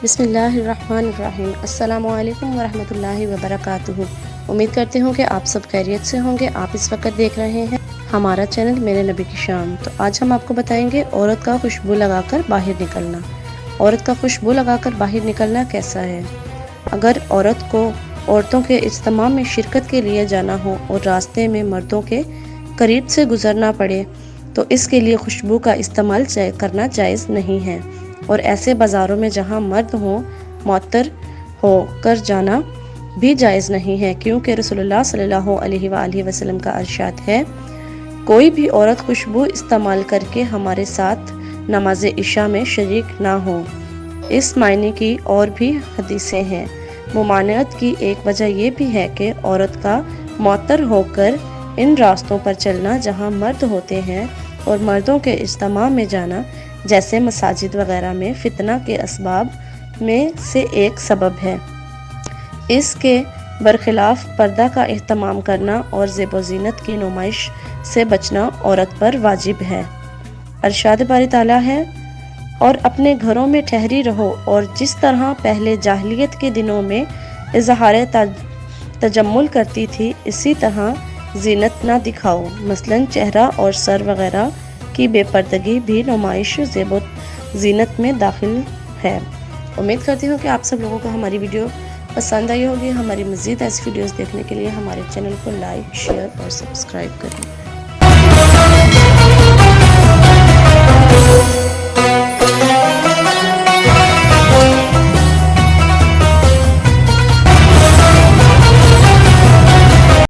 بسم اللہ الرحمن الرحیم۔ السلام علیکم ورحمۃ اللہ وبرکاتہ۔ امید کرتے ہوں کہ آپ سب خیریت سے ہوں گے۔ آپ اس وقت دیکھ رہے ہیں ہمارا چینل میرے نبی کی شان۔ تو آج ہم آپ کو بتائیں گے عورت کا خوشبو لگا کر باہر نکلنا۔ عورت کا خوشبو لگا کر باہر نکلنا کیسا ہے؟ اگر عورت کو عورتوں کے اجتماع میں شرکت کے لیے جانا ہو اور راستے میں مردوں کے قریب سے گزرنا پڑے تو اس کے لیے خوشبو کا استعمال کرنا جائز نہیں ہے، اور ایسے بازاروں میں جہاں مرد ہوں معطر ہو کر جانا بھی جائز نہیں ہے، کیونکہ رسول اللہ صلی اللہ علیہ وآلہ وسلم کا ارشاد ہے، کوئی بھی عورت خوشبو استعمال کر کے ہمارے ساتھ نماز عشاء میں شریک نہ ہو۔ اس معنی کی اور بھی حدیثیں ہیں۔ ممانعت کی ایک وجہ یہ بھی ہے کہ عورت کا معطر ہو کر ان راستوں پر چلنا جہاں مرد ہوتے ہیں اور مردوں کے اجتماع میں جانا جیسے مساجد وغیرہ میں فتنہ کے اسباب میں سے ایک سبب ہے۔ اس کے برخلاف پردہ کا اہتمام کرنا اور زیب و زینت کی نمائش سے بچنا عورت پر واجب ہے۔ ارشاد باری تعالیٰ ہے، اور اپنے گھروں میں ٹھہری رہو، اور جس طرح پہلے جاہلیت کے دنوں میں اظہار تجمل کرتی تھی اسی طرح زینت نہ دکھاؤ، مثلاً چہرہ اور سر وغیرہ کی بے پردگی بھی نمائش زیب و زینت میں داخل ہے۔ امید کرتی ہوں کہ آپ سب لوگوں کو ہماری ویڈیو پسند آئی ہوگی۔ ہماری مزید ایسی ویڈیوز دیکھنے کے لیے ہمارے چینل کو لائک، شیئر اور سبسکرائب کریں۔